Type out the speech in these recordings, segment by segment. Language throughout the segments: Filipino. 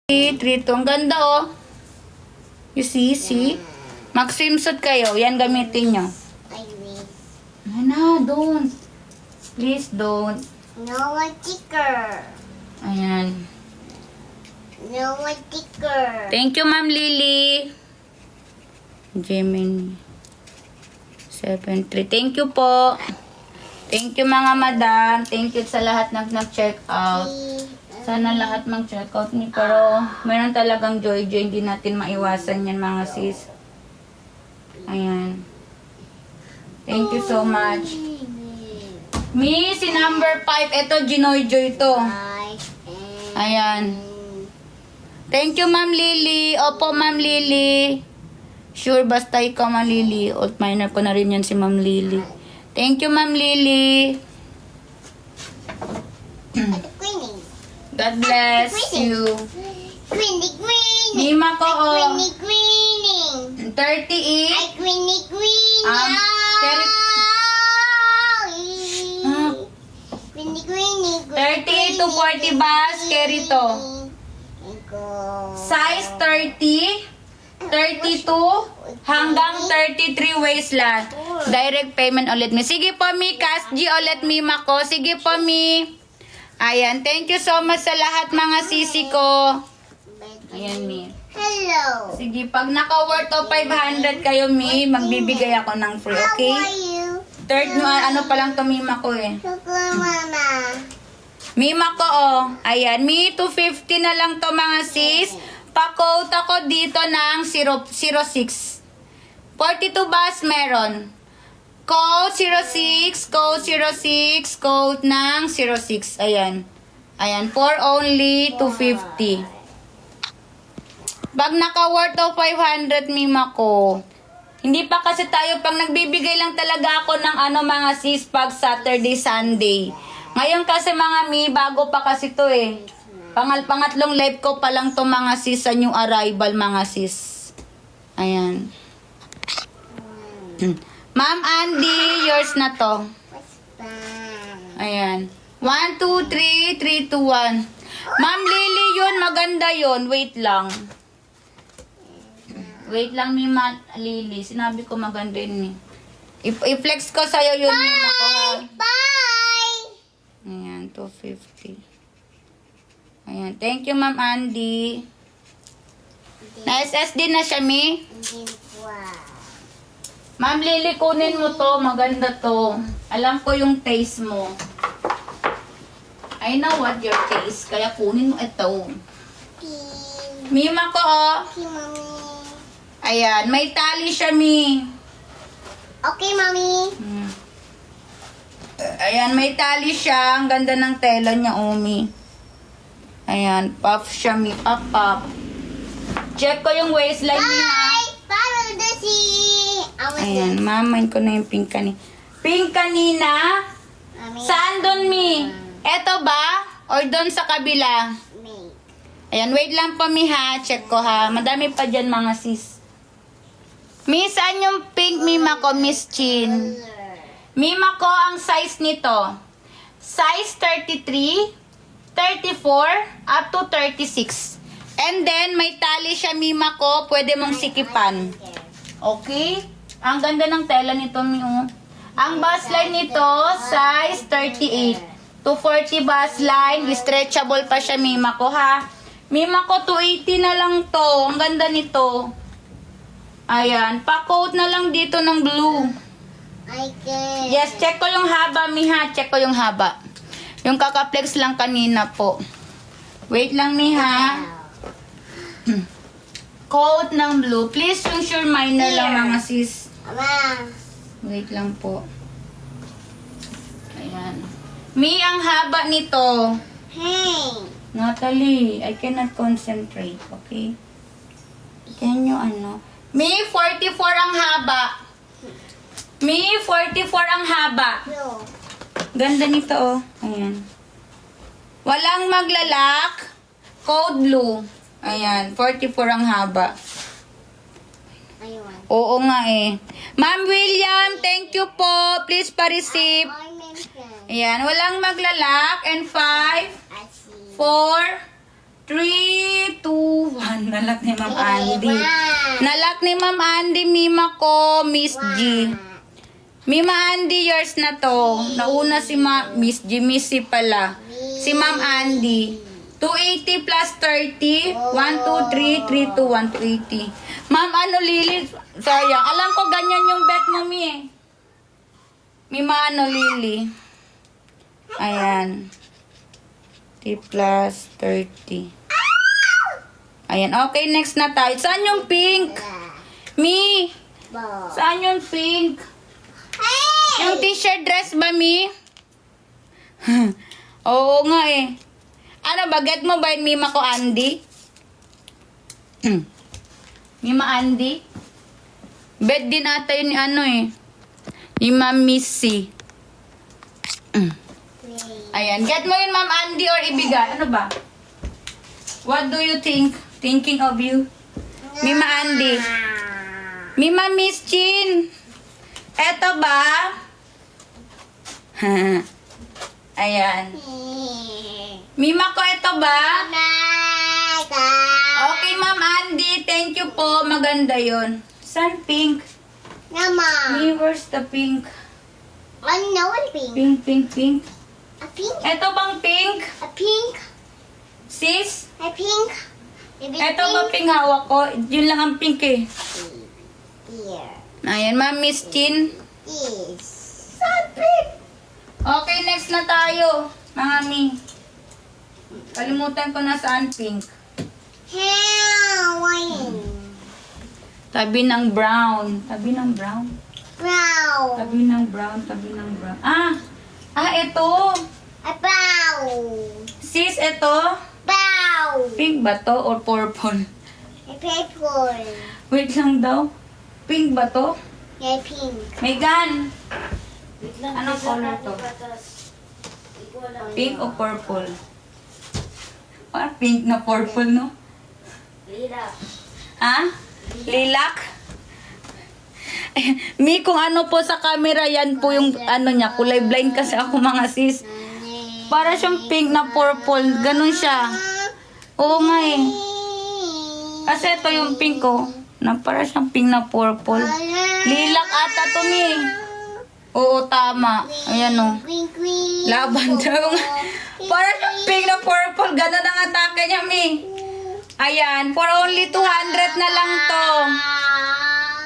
3, 2. Ang ganda, oh. You see? Mag-swimsuit kayo. Yan gamitin nyo. I will. Ano, don't. Please don't. No one ticker. Ayan. No one ticker. Thank you, Ma'am Lily. Gemini. 7-3. Thank you po. Thank you, mga madam. Thank you sa lahat nag-check out. Sana lahat mag-check out ni. Pero, meron talagang joy. Hindi natin maiwasan yan, mga sis. Ayan. Thank you so much. Mi, si number 5. Ito, Ginoy Joy to. Ayan. Thank you, Ma'am Lily. Opo, Ma'am Lily. Sure, basta ikaw, Ma'am Lily. Alt minor ko na rin yan si Ma'am Lily. Thank you, Ma'am Lily. God bless you. Queenie. Mima ko, oh. Queenie. 38. Ay, Queenie. 38 to 40 bas, carry to. Size 30, 32, hanggang 33 waistline. Direct payment ulit mi. Sige po mi, cash G ulit mi ko. Sige po mi. Ayan, thank you so much sa lahat mga sisi ko. Ayan mi. Hello. Sige, pag naka-worth of 500 kayo mi, magbibigay ako ng free, okay? How are you? Third, ano pa lang to mima ko eh. Mama. Mima ko, oh. Ayan, mi 250 na lang to mga sis. Pa-quote ako dito ng 06. 42 bus meron. Code 06, code 06, code ng 06. Ayan. Ayan, for only 250. Pag naka-worth of 500, mima ko. Hindi pa kasi tayo, pag nagbibigay lang talaga ako ng mga sis pag Saturday, Sunday. Ngayon kasi mga mi, bago pa kasi to eh. Pangatlong live ko pa lang to mga sis sa new arrival mga sis. Ayan. Ma'am Andy, yours na to. Ayan. 1, 2, 3, 3, 2, 1. Ma'am Lily yun, maganda yun. Wait lang. Wait lang, Mima Lily. Sinabi ko maganda yun eh. I-flex ko sa'yo yun, Mima ko ha. Bye. Ayan, 250. Ayan, thank you, Ma'am Andy. Na-SSD na siya, Mi. Ma'am Lily, kunin mo to. Maganda to. Alam ko yung taste mo. I know what your taste. Kaya kunin mo ito. Mima ko, oh. Okay, Mommy. Ayan, may tali siya, Mi. Okay, Mommy. Ayan, may tali siya. Ang ganda ng tela niya, Omi. Ayan, puff siya, Mi. Puff. Check ko yung waistline niya, ha. Follow the sea. Ayan, mamain ko na yung pink kanina. Pink kanina? Saan doon, Mi? Eto ba? Or doon sa kabila? Ayan, wait lang pa, Mi, ha. Check ko, ha. Madami pa dyan, mga sis. Mi, saan yung pink, Mima ko, Miss Chin? Mima ko, ang size nito. Size 33, 34, up to 36. And then, may tali siya, Mima ko. Pwede mong sikipan. Okay? Ang ganda ng tela nito, Mi. Ang bust line nito, size 38. 240 bust line. Stretchable pa siya, Mima ko, ha? Mima ko, 280 na lang to. Ang ganda nito. Ayan. Pa-coat na lang dito ng blue. Yes, check ko yung haba, Miha. Check ko yung haba. Yung kakaplex lang kanina po. Wait lang, Miha. Coat ng blue. Please, yung sure minor lang, mga sis. Mama. Wait lang po. Ayan. Mi, ang haba nito. Hey. Natalie, I cannot concentrate, okay? Can you Mi, 44 ang haba. Mi, 44 ang haba. No. Ganda nito, oh. Ayan. Walang maglalak. Code blue. Ayan, 44 ang haba. Ayun. Oo nga eh. Ma'am William, thank you po. Please pa-receive. Ayan, walang maglalak. And 5, 4, 3, 2, 1. Nalak ni Ma'am Andy. One. Nalak ni Ma'am Andy, Mima ko, Miss G. Mima Andy, yours na to. Nauna si Miss G, Missy pala. Si Ma'am Andy. 280 plus 30. 1, 2, 3, 3, 2, 1, 280. Ma'am, ano, Lily? Sayang. Alam ko ganyan yung bet mo, Mi eh. Mima, ano, Lily? Ayan. T plus 30. Ayan. Okay, next na tayo. Saan yung pink? Mi, Ball. saan yung pink? Hey! Yung t-shirt dress ba, Mi? Oo nga eh. Ano ba? Get mo ba yung Mima ko, Andy? Mima Andy? Bet din ata yun ni ano eh. Ni Ma'am Missy. Ayan. Get mo yun, Ma'am Andy, or ibigay. Ano ba? What do you think? Thinking of you? Mima Andy. Mima Miss Chin. Eto ba? Ayan. Mima ko, eto ba? Okay, Ma'am Andy. Thank you po. Maganda yon. San pink? Mama. Me, where's the pink? I know a pink. Pink, pink, pink. A pink. Eto bang pink? A pink. Sis? A pink. A big Eto ba pink hawak ko? Yun lang ang pink eh. Here. Ayan, Ma'am Miss Chin. Is. Saan pink? Okay, next na tayo. Mga mi. Kalimutan ko na saan pink. Halloween. Tabi ng brown. Tabi ng brown. Brown. Tabi ng brown. Tabi ng brown. Ito. A bow. Sis, ito. Bow. Pink ba to or purple? A purple. Wait lang daw. Pink ba to? A pink. Megan. Anong color to? Pink o purple? Parang pink na purple, no? Ha? Lilac? Mi, kung ano po sa camera, yan po yung ano niya. Kulay blind kasi ako, mga sis. Para siyang pink na purple. Ganun siya. Oo nga eh. Kasi ito yung pink ko. Na para siyang pink na purple. Lilac ata to, Mi. Oo, tama. Ayan o. Green, green. Laban daw. Para siyang pink na purple. Ganun ang atake niya, Mi. Ayan. For only 200 na lang to.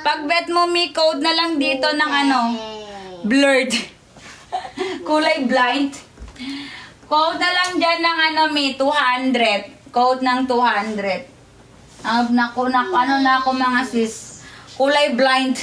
Pag bet mo, Mi, code na lang dito ng ano. Blurred. Kulay blind. Code na lang dyan ng ano, Mi, 200. Code ng 200. Ano na ako mga sis. Kulay blind.